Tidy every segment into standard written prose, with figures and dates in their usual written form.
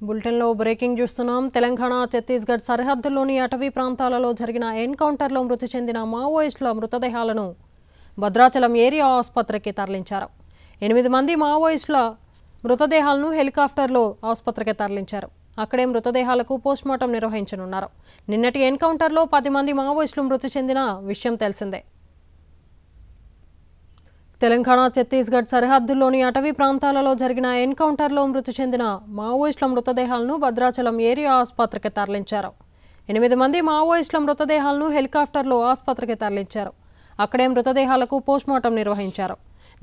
బులెటిన్లో బ్రేకింగ్ చూస్తున్నాం. తెలంగాణ ఛత్తీస్గఢ్ సరిహద్దుల్లోని అటవీ ప్రాంతాలలో జరిగిన ఎన్కౌంటర్లో మృతి చెందిన మావోయిస్టుల మృతదేహాలను భద్రాచలం ఏరియా ఆసుపత్రికి తరలించారు. 8 మంది మావోయిస్టుల మృతదేహాలను హెలికాప్టర్లో ఆసుపత్రికి తరలించారు. అక్కడే మృతదేహాలకు పోస్ట్మార్టం నిర్వహించనున్నారు. నిన్నటి ఎన్కౌంటర్లో 10 మంది మావోయిస్టులు మృతి చెందిన విషయం తెలిసిందే. తెలంగాణ ఛత్తీస్గఢ్ సరిహద్దుల్లోని అటవీ ప్రాంతాలలో జరిగిన ఎన్కౌంటర్లో మృతి చెందిన మావోయిస్టుల మృతదేహాలను భద్రాచలం ఏరియా ఆసుపత్రికి తరలించారు. 8 మంది మావోయిస్టుల మృతదేహాలను హెలికాప్టర్లో ఆసుపత్రికి తరలించారు. అక్కడే మృతదేహాలకు పోస్ట్మార్టం నిర్వహించారు.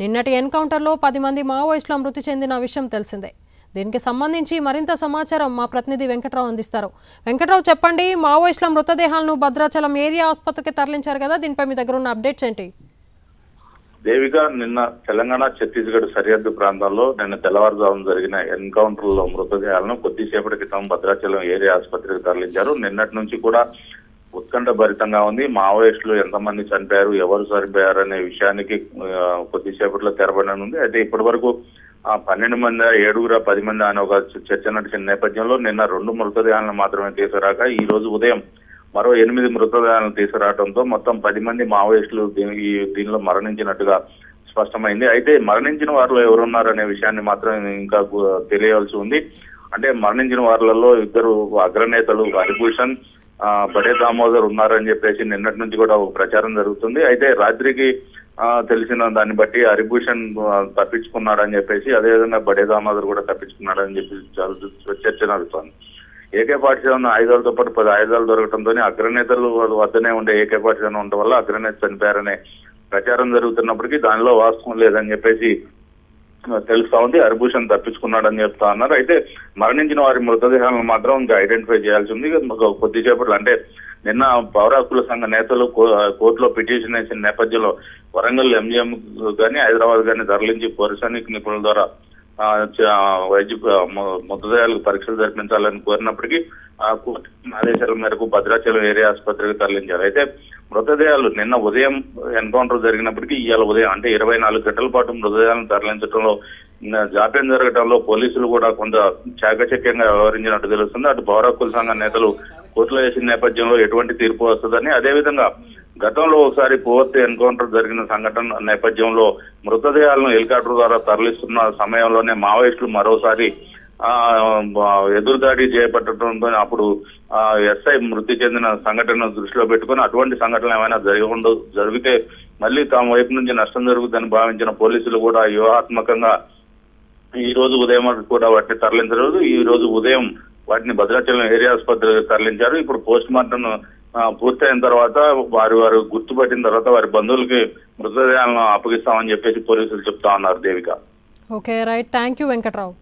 నిన్నటి ఎన్కౌంటర్లో 10 మంది మావోయిస్టుల మృతి చెందిన విషయం తెలిసిందే. దీనికి సంబంధించి మరింత సమాచారం మా ప్రతినిధి వెంకట్రావు అందిస్తారు. వెంకట్రావు, చెప్పండి, మావోయిస్టుల మృతదేహాలను భద్రాచలం ఏరియా ఆసుపత్రికి తరలించారు కదా, దీనిపై మీ దగ్గర ఉన్న అప్డేట్స్ ఏంటి? దేవిక, నిన్న తెలంగాణ ఛత్తీస్గఢ్ సరిహద్దు ప్రాంతాల్లో నిన్న తెల్లవారుజామున జరిగిన ఎన్కౌంటర్లో మృతదేహాలను కొద్దిసేపటి క్రితం భద్రాచలం ఏరియా ఆసుపత్రికి తరలించారు. నిన్నటి నుంచి కూడా ఉత్కంఠ భరితంగా ఉంది. మావోయిస్టులు ఎంతమంది చనిపోయారు, ఎవరు చనిపోయారు అనే విషయానికి కొద్దిసేపట్లో తెరబడనుంది. అయితే ఇప్పటి వరకు 12 మంది 7 10 మంది అనే ఒక చర్చ నడిచిన నేపథ్యంలో నిన్న 2 మృతదేహాలను మాత్రమే తీసుకురాక ఈ రోజు ఉదయం మరో 8 మృతదేహాలను తీసుకురావడంతో మొత్తం 10 మంది మావోయిస్టులు దీనిలో మరణించినట్టుగా స్పష్టమైంది. అయితే మరణించిన వారిలో ఎవరున్నారనే విషయాన్ని మాత్రం ఇంకా తెలియవలసి ఉంది. అంటే మరణించిన వారిలో 2 అగ్రనేతలు హరిభూషణ్, బడే దామోదర్ ఉన్నారని చెప్పేసి నిన్నటి నుంచి కూడా ఒక ప్రచారం జరుగుతుంది. అయితే రాత్రికి తెలిసిన దాన్ని బట్టి హరిభూషణ్ తప్పించుకున్నాడని చెప్పేసి, అదేవిధంగా బడే దామోదర్ కూడా తప్పించుకున్నాడని చెప్పి చర్చ నడుస్తోంది. AK-47 ఆయుధాలతో పాటు 10 ఆయుధాలు దొరకడంతో అగ్రనేతలు వద్దనే ఉండే AK-47 ఉండటం వల్ల అగ్రనేత చనిపోయారనే ప్రచారం జరుగుతున్నప్పటికీ దానిలో వాస్తవం లేదని చెప్పేసి తెలుస్తా ఉంది. హరిభూషణ్ తప్పించుకున్నాడని చెప్తా ఉన్నారు. అయితే మరణించిన వారి మృతదేహాలను మాత్రం ఇంకా ఐడెంటిఫై చేయాల్సి ఉంది. కొద్దిసేపట్లో అంటే నిన్న పౌర హక్కుల సంఘ నేతలు కోర్టులో పిటిషన్ వేసిన నేపథ్యంలో వరంగల్ MGM కానీ హైదరాబాద్ కానీ తరలించి ఫోరెన్సిక్ నిపుణుల ద్వారా మృతదేహాలకు పరీక్షలు జరిపించాలని కోరినప్పటికీ కోర్టు ఆదేశాల మేరకు భద్రాచలం ఏరియా ఆసుపత్రికి తరలించారు. అయితే మృతదేహాలు నిన్న ఉదయం ఎన్కౌంటర్ జరిగినప్పటికీ ఇవాళ ఉదయం అంటే 24 గంటల పాటు మృతదేహాలను తరలించడంలో జాప్యం జరగడంలో పోలీసులు కూడా కొంత చాకచక్యంగా వ్యవహరించినట్టు తెలుస్తుంది. అటు పౌర హక్కుల సంఘ నేతలు కోర్టులో వేసిన నేపథ్యంలో ఎటువంటి తీర్పు వస్తుందని, అదేవిధంగా గతంలో ఒకసారి పూర్తి ఎన్కౌంటర్ జరిగిన సంఘటన నేపథ్యంలో మృతదేహాలను హెలికాప్టర్ ద్వారా తరలిస్తున్న సమయంలోనే మావోయిస్టులు మరోసారి ఎదురుదాడి చేపట్టడంతో అప్పుడు SI మృతి చెందిన సంఘటన దృష్టిలో పెట్టుకుని అటువంటి సంఘటనలు ఏమైనా జరిగితే మళ్ళీ తమ వైపు నుంచి నష్టం జరుగుతుందని భావించిన పోలీసులు కూడా వ్యూహాత్మకంగా ఈ రోజు ఉదయం కూడా వాటిని తరలించలేదు. ఈ రోజు ఉదయం వాటిని భద్రాచలం ఏరియా ఆసుపత్రికి తరలించారు. ఇప్పుడు పోస్ట్ మార్టం పూర్తయిన తర్వాత వారు గుర్తుపట్టిన తర్వాత వారి బంధువులకి మృతదేహాలను అప్పగిస్తామని చెప్పేసి పోలీసులు చెప్తా ఉన్నారు. Devika. Okay, right, thank you Venkatrao.